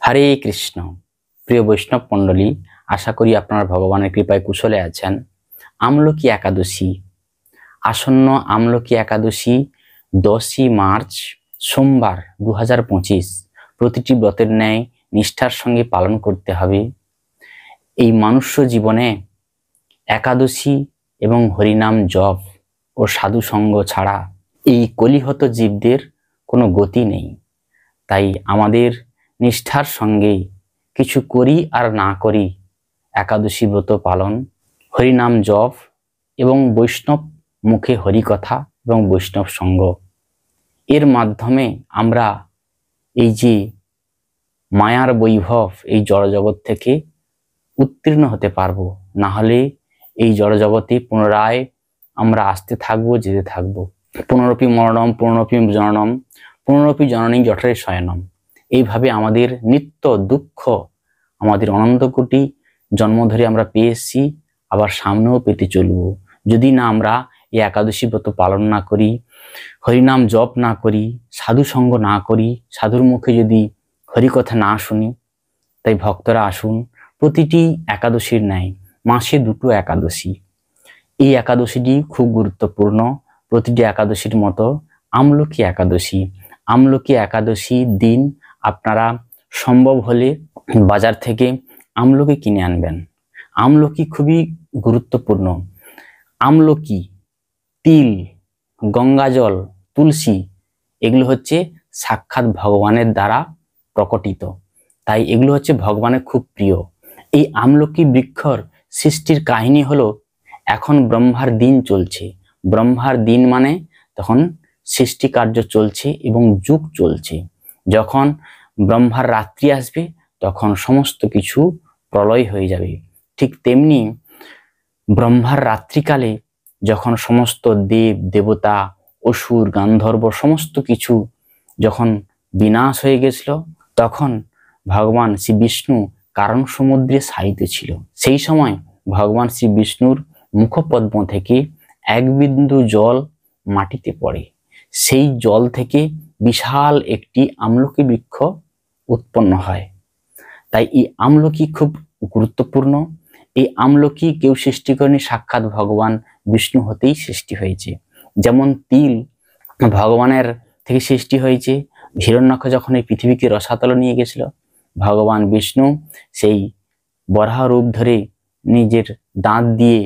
হরে কৃষ্ণ। প্রিয় বৈষ্ণব মণ্ডলী, আশা করি আপনারা ভগবানের কৃপায় কুশলে আছেন। আমলকি একাদশী আসন্ন। আমলকি একাদশী 10ই মার্চ সোমবার 2025 প্রতিটি ব্রতের ন্যায় নিষ্ঠার সঙ্গে পালন করতে হবে। এই মনুষ্য জীবনে একাদশী এবং হরিনাম জপ ও সাধু সঙ্গ ছাড়া এই কলিহত জীবদের কোনো গতি নেই। তাই আমাদের নিষ্ঠার সঙ্গে কিছু করি আর না করি একাদশী ব্রত পালন, হরিনাম জপ এবং বৈষ্ণব মুখে হরিকথা এবং বৈষ্ণব সঙ্গ, এর মাধ্যমে আমরা এই যে মায়ার বৈভব এই জড়জগৎ থেকে উত্তীর্ণ হতে পারবো। না হলে এই জড়জগতে পুনরায় আমরা আসতে থাকবো, যেতে থাকবো। পুনরপি মরণম পুনরপি জননম পুনরপি জননী জঠরে শয়নম। এইভাবে আমাদের নিত্য দুঃখ আমাদের অনন্ত কোটি জন্ম ধরে আমরা পেয়ে এসেছি, আবার সামনেও পেতে চলবো। যদি না আমরা এই একাদশী ব্রত পালন না করি, হরিনাম জপ না করি, সাধু সঙ্গ না করি, সাধুর মুখে যদি হরিকথা না শুনি। তাই ভক্তরা আসুন, প্রতিটি একাদশীর ন্যায় মাসে 2টো একাদশী। এই একাদশীটি খুব গুরুত্বপূর্ণ। প্রতিটি একাদশীর মতো আমলকি একাদশী। আমলকি একাদশী দিন আপনারা সম্ভব হলে বাজার থেকে আমলকি কিনে আনবেন। আমলকি খুবই গুরুত্বপূর্ণ। আমলকি, তিল, গঙ্গাজল, তুলসী এগুলো হচ্ছে সাক্ষাৎ ভগবানের দ্বারা প্রকটিত। তাই এগুলো হচ্ছে ভগবানের খুব প্রিয়। এই আমলকি বৃক্ষর সৃষ্টির কাহিনী হলো, এখন ব্রহ্মার দিন চলছে। ব্রহ্মার দিন মানে তখন সৃষ্টি কার্য চলছে এবং যুগ চলছে। যখন ব্রহ্মার রাত্রি আসবে তখন সমস্ত কিছু প্রলয় হয়ে যাবে। ঠিক তেমনি ব্রহ্মার রাত্রিকালে যখন সমস্ত দেব দেবতা, অসুর, গান্ধর্ব সমস্ত কিছু যখন বিনাশ হয়ে গেছিল, তখন ভগবান শ্রী বিষ্ণু কারণ সমুদ্রে শায়িত ছিল। সেই সময় ভগবান শ্রী বিষ্ণুর মুখপদ্ম থেকে এক বিন্দু জল মাটিতে পড়ে। সেই জল থেকে বিশাল একটি আমলকি বৃক্ষ উৎপন্ন হয়। তাই এই আমলকি খুব গুরুত্বপূর্ণ। এই আমলকি কেউ সৃষ্টি করেনি, সাক্ষাৎ ভগবান বিষ্ণু হতেই সৃষ্টি হয়েছে। যেমন তিল ভগবানের থেকে সৃষ্টি হয়েছে। হিরণ্যাক্ষ যখন এই পৃথিবীকে রসাতলে নিয়ে গেছিল, ভগবান বিষ্ণু সেই বরাহ রূপ ধরে নিজের দাঁত দিয়ে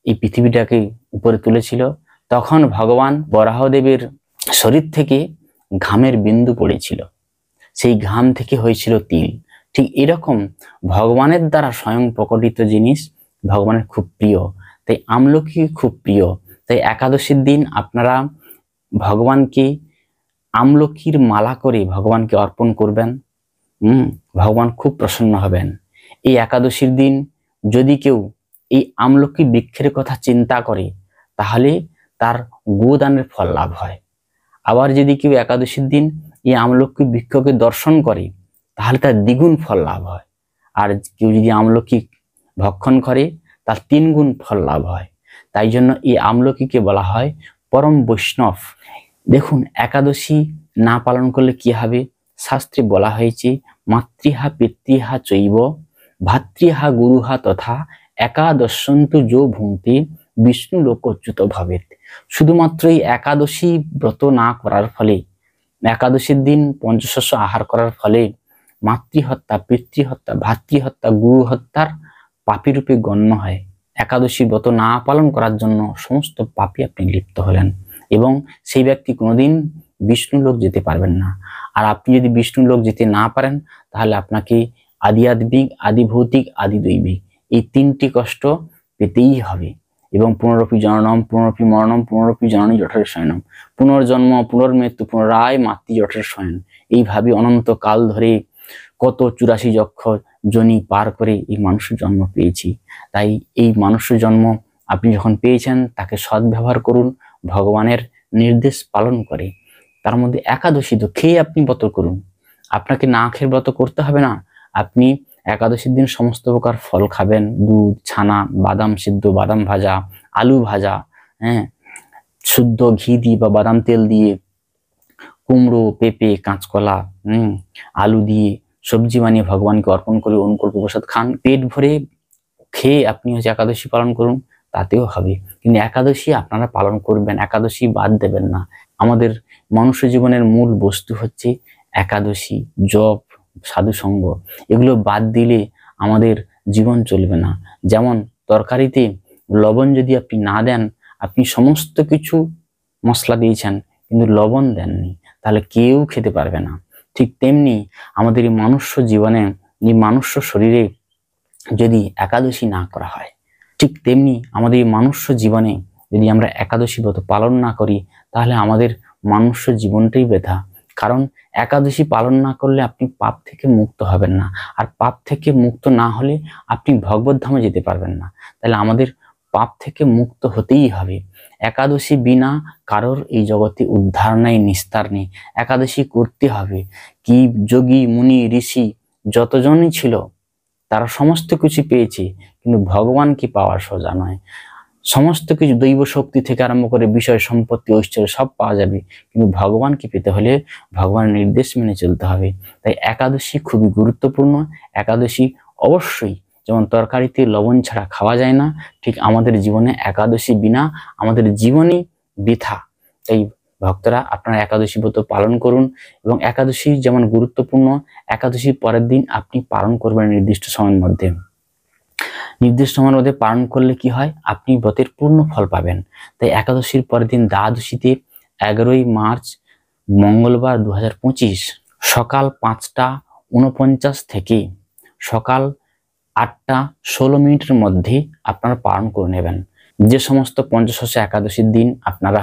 এই পৃথিবীটাকে উপরে তুলেছিল। তখন ভগবান বরাহদেবের শরীর থেকে ঘামের বিন্দু পড়েছিল, সেই ঘাম থেকে হয়েছিল তিল। ঠিক এরকম ভগবানের দ্বারা স্বয়ং প্রকটিত জিনিস ভগবানের খুব প্রিয়। তাই আমলকি খুব প্রিয়। তাই একাদশীর দিন আপনারা ভগবানকে আমলকির মালা করে ভগবানকে অর্পণ করবেন। ভগবান খুব প্রসন্ন হবেন। এই একাদশীর দিন যদি কেউ এই আমলকি বৃক্ষের কথা চিন্তা করে, তাহলে তার গোদানের ফল লাভ হয়। আবার যদি কেউ একাদশীর দিন এই আমলকি বৃক্ষকে দর্শন করে, তাহলে তার দ্বিগুণ ফল লাভ হয়। আর কেউ যদি আমলকি ভক্ষণ করে, তার 3 গুণ ফল লাভ হয়। তাই জন্য এই আমলকিকে বলা হয় পরম বৈষ্ণব। দেখুন, একাদশী না পালন করলে কি হবে? শাস্ত্রে বলা হয়েছে, মাতৃহা পিতৃহা চৈব ভাতৃহা গুরুহা তথা একাদশন্তু যো ভুঙ্ক্তে বিষ্ণু লোকচ্যুত ভবেৎ। শুধুমাত্র এই একাদশী ব্রত না করার ফলে, একাদশীর দিন পঞ্চশস্য আহার করার ফলে মাতৃহত্যা, পিতৃহত্যা, ভাতৃহত্যা, গুরু হত্যার পাপী রূপে গণ্য হয়। একাদশী ব্রত না পালন করার জন্য সমস্ত পাপী আপনি লিপ্ত হলেন, এবং সেই ব্যক্তি কোনোদিন বিষ্ণু লোক যেতে পারবেন না। আর আপনি যদি বিষ্ণু লোক যেতে না পারেন, তাহলে আপনাকে আদি আধ্যাত্মিক, আদি ভৌতিক, আদি দৈবিক এই 3টি কষ্ট পেতেই হবে। এবং পুনরপি জননম পুনরপি মরণম পুনরপি জননী জঠরে শয়নম। পুনর্জন্ম, পুনর্মৃত্যু, পুনরায় মাতৃ জঠরে শয়ন। এইভাবে অনন্ত কাল ধরে কত 84 যক্ষ জনি পার করে এই মানুষের জন্ম পেয়েছি। তাই এই মানুষের জন্ম আপনি যখন পেয়েছেন, তাকে সদ্ব্যবহার করুন, ভগবানের নির্দেশ পালন করে। তার মধ্যে একাদশী তো খেয়ে আপনি ব্রত করুন। আপনাকে না খেয়ে ব্রত করতে হবে না। আপনি একাদশীর দিন সমস্ত প্রকার ফল খাবেন, দুধ, ছানা, বাদাম সিদ্ধ, বাদাম ভাজা, আলু ভাজা, শুদ্ধ ঘি দিয়ে বা বাদাম তেল দিয়ে, কুমড়ো, পেঁপে, কাঁচকলা, আলু দিয়ে সবজি বানিয়ে ভগবানকে অর্পণ করে অনুকূল প্রসাদ খান, পেট ভরে খেয়ে আপনি একাদশী পালন করুন, তাতেও হবে। কিন্তু একাদশী আপনারা পালন করবেন, একাদশী বাদ দেবেন না। আমাদের মনুষ্য জীবনের মূল বস্তু হচ্ছে একাদশী, জপ, সাধুসঙ্গ। এগুলো বাদ দিলে আমাদের জীবন চলবে না। যেমন তরকারিতে লবণ যদি আপনি না দেন, আপনি সমস্ত কিছু মশলা দিয়েছেন কিন্তু লবণ দেননি, তাহলে কেউ খেতে পারবে না। ঠিক তেমনি আমাদের এই মনুষ্য জীবনে, এই মনুষ্য শরীরে যদি একাদশী না করা হয়, ঠিক তেমনি আমাদের এই মনুষ্য জীবনে যদি আমরা একাদশী ব্রত পালন না করি, তাহলে আমাদের মনুষ্য জীবনটাই বৃথা। কারণ একাদশী পালন না করলে আপনি পাপ থেকে মুক্ত হবেন না, আর পাপ থেকে মুক্ত না হলে আপনি ভগবত ধামে যেতে পারবেন না। তাহলে আমাদের পাপ থেকে মুক্ত হতেই হবে। একাদশী বিনা কারোর এই জগতে উদ্ধার নেই, নিস্তার নেই। একাদশী করতে হবে। কি যোগী মুনি ঋষি যতজনই ছিল, তারা সমস্ত কিছু পেয়েছে, কিন্তু ভগবানকে পাওয়া সোজা নয়। সমস্ত কিছু দৈব শক্তি থেকে আরম্ভ করে বিষয় সম্পত্তি ঐশ্বর্য সব পাওয়া যাবে, কিন্তু ভগবানকে পেতে হলে ভগবানের নির্দেশ মেনে চলতে হবে। তাই একাদশী খুবই গুরুত্বপূর্ণ। একাদশী অবশ্যই, যেমন তরকারিতে লবণ ছাড়া খাওয়া যায় না, ঠিক আমাদের জীবনে একাদশী বিনা আমাদের জীবনই বৃথা। তাই ভক্তরা, আপনারা একাদশী ব্রত পালন করুন। এবং একাদশী যেমন গুরুত্বপূর্ণ, একাদশীর পরের দিন আপনি পালন করবেন নির্দিষ্ট সময়ের মধ্যে। নির্দিষ্ট সময়ের মধ্যে পালন করলে কি হয়, আপনি ব্রতের পূর্ণ ফল পাবেন। তাই একাদশীর পরের দিন দ্বাদশীতে 11ই মার্চ মঙ্গলবার 2025 সকাল 5টা 49 থেকে সকাল 8টা 16 মধ্যে আপনারা পালন করে নেবেন। যে সমস্ত পঞ্চশস্য একাদশীর দিন আপনারা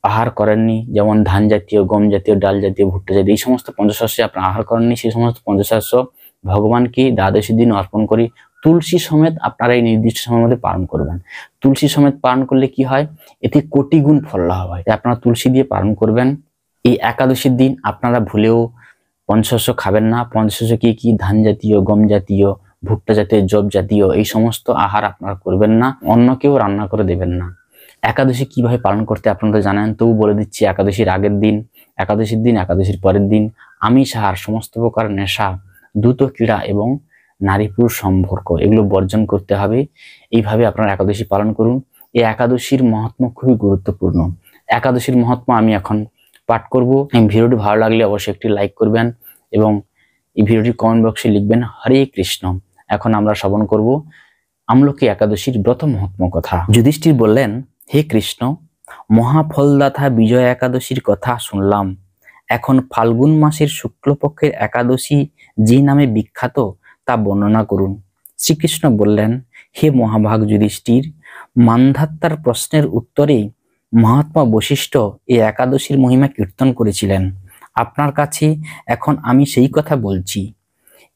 আহার করেননি, যেমন ধান জাতীয়, গম জাতীয়, ডাল জাতীয়, ভুট্টা জাতীয়, এই সমস্ত পঞ্চশস্য আপনারা আহার করেননি, সেই সমস্ত পঞ্চশস্য ভগবানকে দ্বাদশীর দিন অর্পণ করে তুলসী সমেত আপনারা এই নির্দিষ্ট সময়ের মধ্যে পালন করবেন। তুলসী সমেত পালন করলে কি হয়, এতে কোটি গুণ ফল লাভ হয়। আপনারা তুলসী দিয়ে পালন করবেন। এই একাদশীর দিন আপনারা ভুলেও পঞ্চশস্য খাবেন না। পঞ্চশস্য কি কি? ধান জাতীয়, গম জাতীয়, ভুট্টা জাতীয়, জব জাতীয়, এই সমস্ত আহার আপনারা করবেন না। অন্যকেও রান্না করে দেবেন না। একাদশী কিভাবে পালন করতে আপনারা জানেন, তবু বলে দিচ্ছি। একাদশীর আগের দিন, একাদশীর দিন, একাদশীর পরের দিন আমিষ আহার, সমস্ত প্রকার নেশা, দ্রুত ক্রীড়া এবং নারী পুরুষ সম্পর্ক, এগুলো বর্জন করতে হবে। এইভাবে আপনারা একাদশী পালন করুন। এই একাদশীর মহাত্ম খুবই গুরুত্বপূর্ণ। একাদশীর মহাত্ম আমি এখন পাঠ করব। এই ভিডিওটি ভালো লাগলে অবশ্যই একটি লাইক করবেন এবং এই ভিডিওটি কমেন্ট বক্সে লিখবেন হরে কৃষ্ণ। এখন আমরা শ্রবণ করব আমলকি একাদশীর ব্রত মহাত্ম কথা। যুধিষ্ঠির বললেন, হে কৃষ্ণ, মহাফলদাতা বিজয় একাদশীর কথা শুনলাম। এখন ফাল্গুন মাসের শুক্লপক্ষের একাদশী যে নামে বিখ্যাত তা বর্ণনা করুন। শ্রীকৃষ্ণ বললেন, হে মহাভাগ যুধিষ্ঠির, মান্ধাত্তার প্রশ্নের উত্তরে মহাত্মা বশিষ্ঠ এই একাদশীর মহিমা কীর্তন করেছিলেন। আপনার কাছে এখন আমি সেই কথা বলছি।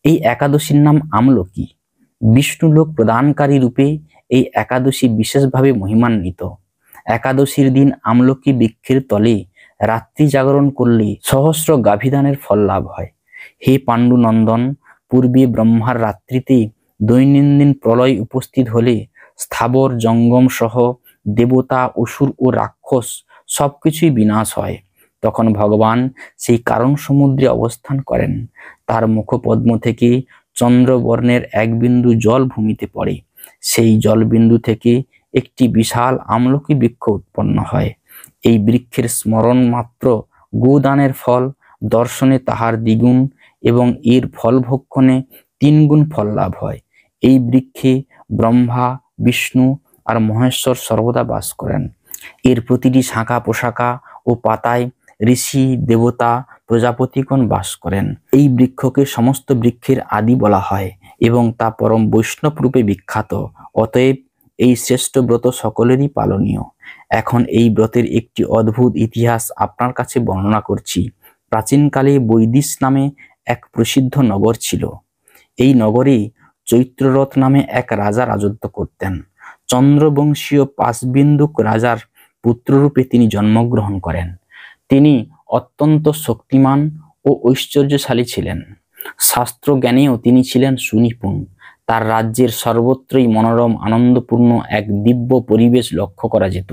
এই একাদশীর নাম আমলকি। বিষ্ণুলোক প্রদানকারী রূপে এই একাদশী বিশেষভাবে মহিমান্বিত। একাদশীর দিন আমলকি বৃক্ষের তলে রাত্রি জাগরণ করলে সহস্র গাভীদানের ফল লাভ হয়। হে পাণ্ডুনন্দন, পূর্বে ব্রহ্মার রাত্রিতে দৈনন্দিন প্রলয় উপস্থিত হলে স্থাবর জঙ্গম সহ দেবতা, অসুর ও রাক্ষস সবকিছুই বিনাশ হয়। তখন ভগবান সেই কারণ সমুদ্রে অবস্থান করেন। তার মুখপদ্ম থেকে চন্দ্রবর্ণের এক বিন্দু জল ভূমিতে পড়ে। সেই জলবিন্দু থেকে একটি বিশাল আমলকি বৃক্ষ উৎপন্ন হয়। এই বৃক্ষের স্মরণ মাত্র গোদানের ফল, দর্শনে তাহার দ্বিগুণ এবং এর ফল ভক্ষণে 3 গুণ ফল লাভ হয়। এই বৃক্ষে ব্রহ্মা, বিষ্ণু আর মহেশ্বর সর্বদা বাস করেন। এর প্রতিটি শাখা পোশাকা ও পাতায় ঋষি, দেবতা, প্রজাপতিগণ বাস করেন। এই বৃক্ষকে সমস্ত বৃক্ষের আদি বলা হয় এবং তা পরম বৈষ্ণব রূপে বিখ্যাত। অতএব এই শ্রেষ্ঠ ব্রত সকলেরই পালনীয়। এখন এই ব্রতের একটি অদ্ভুত ইতিহাস আপনার কাছে বর্ণনা করছি। প্রাচীনকালে বৈদিশ নামে এক প্রসিদ্ধ নগর ছিল। এই নগরে চৈত্ররথ নামে এক রাজা রাজত্ব করতেন। চন্দ্রবংশীয় পাশবিন্দুক রাজার পুত্ররূপে তিনি জন্মগ্রহণ করেন। তিনি অত্যন্ত শক্তিমান ও ঐশ্বর্যশালী ছিলেন। শাস্ত্র জ্ঞানেও তিনি ছিলেন সুনিপুণ। তার রাজ্যের সর্বত্রই মনোরম আনন্দপূর্ণ এক দিব্য পরিবেশ লক্ষ্য করা যেত।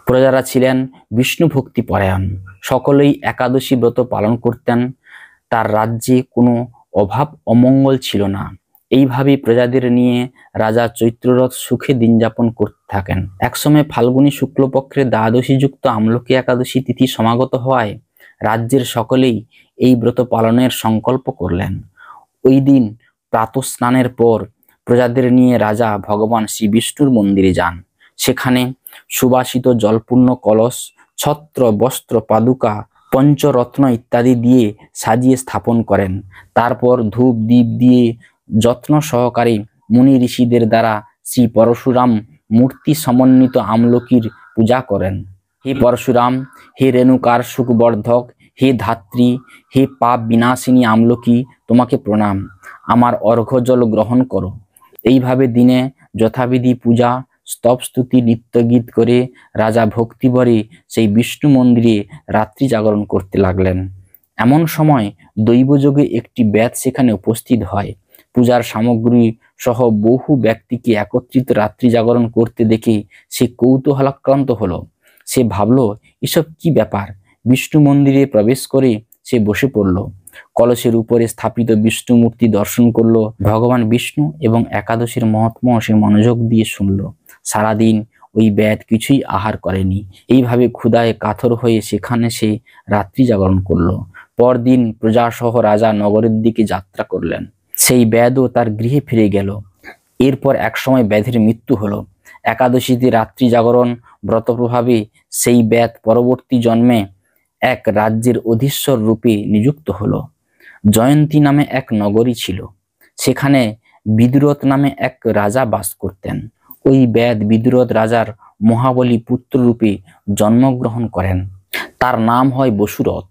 প্রজারা ছিলেন বিষ্ণু ভক্তি পরায়ণ। সকলেই একাদশী ব্রত পালন করতেন। তার রাজ্যে কোনো অভাব অমঙ্গল ছিল না। এইভাবে প্রজাদের নিয়ে রাজা চৈত্ররথ সুখে দিন যাপন করতে থাকেন। একসময় ফাল্গুনী শুক্লপক্ষের দ্বাদশী যুক্ত আমলকি একাদশী তিথি সমাগত হওয়ায় রাজ্যের সকলেই এই ব্রত পালনের সংকল্প করলেন। ওই দিন প্রাতঃস্নানের পর প্রজাদের নিয়ে রাজা ভগবান শ্রী বিষ্ণুর মন্দিরে যান। সেখানে সুবাসিত জলপূর্ণ কলস, ছত্র, বস্ত্র, পাদুকা, পঞ্চরত্ন ইত্যাদি দিয়ে সাজিয়ে স্থাপন করেন। তারপর ধূপ দ্বীপ দিয়ে যত্ন সহকারে মুনি ঋষিদের দ্বারা শ্রী পরশুরাম মূর্তি সমন্বিত আমলকির পূজা করেন। হে পরশুরাম, হে রেণুকার সুখবর্ধক, হে ধাত্রী, হে পাপ বিনাশিনী আমলকি, তোমাকে প্রণাম। আমার অর্ঘ্যজল গ্রহণ করো। এইভাবে দিনে যথাবিধি পূজা, স্তব স্তুতি, নিত্যগীত করে রাজা ভক্তিভরে সেই বিষ্ণু মন্দিরে রাত্রি জাগরণ করতে লাগলেন। এমন সময় দৈবযোগে একটি ব্যাত সেখানে উপস্থিত হয়। পূজার সামগ্রী সহ বহু ব্যক্তিকে একত্রিত রাত্রি জাগরণ করতে দেখে সে কৌতূহলাক্রান্ত হলো। সে ভাবল, এসব কি ব্যাপার? বিষ্ণু মন্দিরে প্রবেশ করে সে বসে পড়ল। কলসের উপরে স্থাপিত বিষ্ণু মূর্তি দর্শন করলো। ভগবান বিষ্ণু এবং একাদশীর মহাত্ম্য সে মনোযোগ দিয়ে শুনল। সারাদিন ওই ব্যাত কিছুই আহার করেনি। এইভাবে ক্ষুধায় কাতর হয়ে সেখানে সে রাত্রি জাগরণ করলো। পরদিন প্রজাসহ রাজা নগরের দিকে যাত্রা করলেন। সেই ব্যাধও তার গৃহে ফিরে গেল। এরপর একসময় ব্যাধের মৃত্যু হলো। একাদশীতে রাত্রি জাগরণ ব্রত প্রভাবে সেই ব্যাধ পরবর্তী জন্মে এক রাজ্যের অধীশ্বর রূপে নিযুক্ত হলো। জয়ন্তী নামে এক নগরী ছিল। সেখানে বিদুরথ নামে এক রাজা বাস করতেন। ওই ব্যাধ বিদুরথ রাজার মহাবলী পুত্র রূপে জন্মগ্রহণ করেন। তার নাম হয় বসুরথ।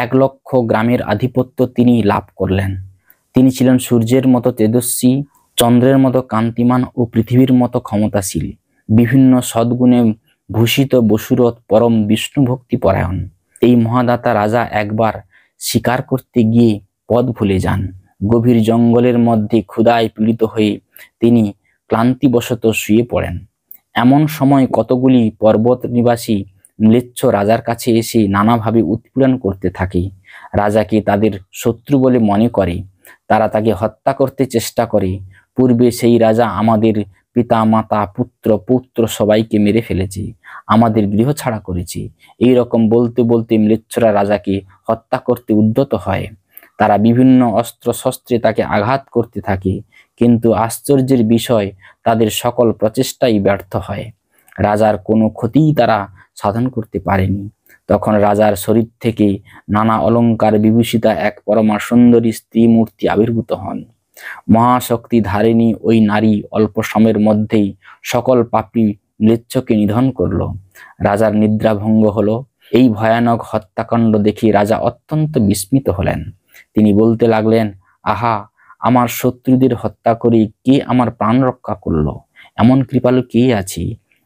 1,00,000 গ্রামের আধিপত্য তিনি লাভ করলেন। তিনি ছিলেন সূর্যের মতো তেজস্বী, চন্দ্রের মতো কান্তিমান ও পৃথিবীর মতো ক্ষমতাশীল। বিভিন্ন সদ্গুণে ভূষিত বসুরথ পরম বিষ্ণু ভক্তি পরায়ণ। এই মহাদাতা রাজা একবার শিকার করতে গিয়ে পথ ভুলে যান। গভীর জঙ্গলের মধ্যে ক্ষুধায় পীড়িত হয়ে তিনি ক্লান্তিবশত শুয়ে পড়েন। এমন সময় কতগুলি পর্বত নিবাসী ম্লেচ্ছ রাজার কাছে এসে নানাভাবে উৎপীড়ন করতে থাকে। রাজাকে তাদের শত্রু বলে মনে করে। তারা তাকে হত্যা করতে চেষ্টা করে। পূর্বে সেই রাজা আমাদের পিতা মাতা পুত্র পৌত্র সবাইকে মেরে ফেলেছে, আমাদের গৃহ ছাড়া করেছে। এই রকম বলতে বলতে ম্লেচ্ছরা রাজাকে হত্যা করতে উদ্যত হয়। তারা বিভিন্ন অস্ত্র শস্ত্রে তাকে আঘাত করতে থাকে, কিন্তু আশ্চর্যের বিষয় তাদের সকল প্রচেষ্টাই ব্যর্থ হয়। রাজার কোনো ক্ষতিই তারা সাধন করতে পারেনি। তখন রাজার শরীর থেকে নানা অলঙ্কার বিভূষিতা এক পরমা সুন্দরী স্ত্রী মূর্তি আবির্ভূত হন। মহাশক্তি ধারিণী ওই নারী অল্প সময়ের মধ্যেই সকল পাপী ম্লেচ্ছকে নিধন করল। রাজার নিদ্রা ভঙ্গ হলো। এই ভয়ানক হত্যাকাণ্ড দেখে রাজা অত্যন্ত বিস্মিত হলেন। তিনি বলতে লাগলেন, আহা, আমার শত্রুদের হত্যা করে কে আমার প্রাণ রক্ষা করলো? এমন কৃপালু কে আছে?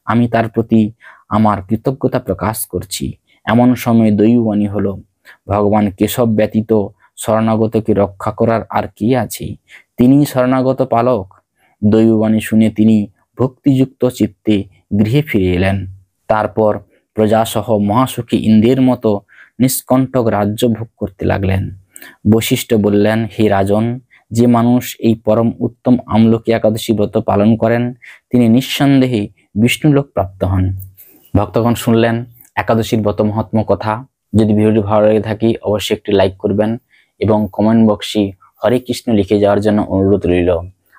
আমি তার প্রতি আমার কৃতজ্ঞতা প্রকাশ করছি। এমন সময় দৈববাণী হলো, ভগবান কেশব ব্যতীত শরণাগতকে রক্ষা করার আর কে আছে? তিনি শরণাগত পালক। দৈববাণী শুনে তিনি ভক্তিযুক্ত চিত্তে গৃহে ফিরে এলেন। তারপর প্রজাসহ মহাসুখী ইন্দ্রের মতো নিষ্কণ্টক রাজ্য ভোগ করতে লাগলেন। বশিষ্ঠ বললেন, হে রাজন, যে মানুষ এই পরম উত্তম আমলকি একাদশী ব্রত পালন করেন তিনি নিঃসন্দেহে বিষ্ণুলোক প্রাপ্ত হন। ভক্তগণ শুনলেন একাদশীর ব্রত মহাত্ম্য কথা। যদি ভিডিওটি ভালো লেগে থাকে অবশ্যই একটি লাইক করবেন এবং কমেন্ট বক্সে হরে কৃষ্ণ লিখে যাওয়ার জন্য অনুরোধ রইল।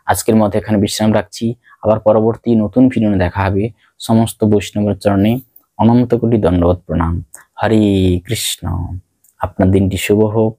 আজকের মতো এখানে বিশ্রাম রাখছি। আবার পরবর্তী নতুন ভিডিও দেখা হবে। সমস্ত বৈষ্ণবের চরণে অনন্ত কোটি দণ্ডবত প্রণাম। হরে কৃষ্ণ। আপনার দিনটি শুভ হোক।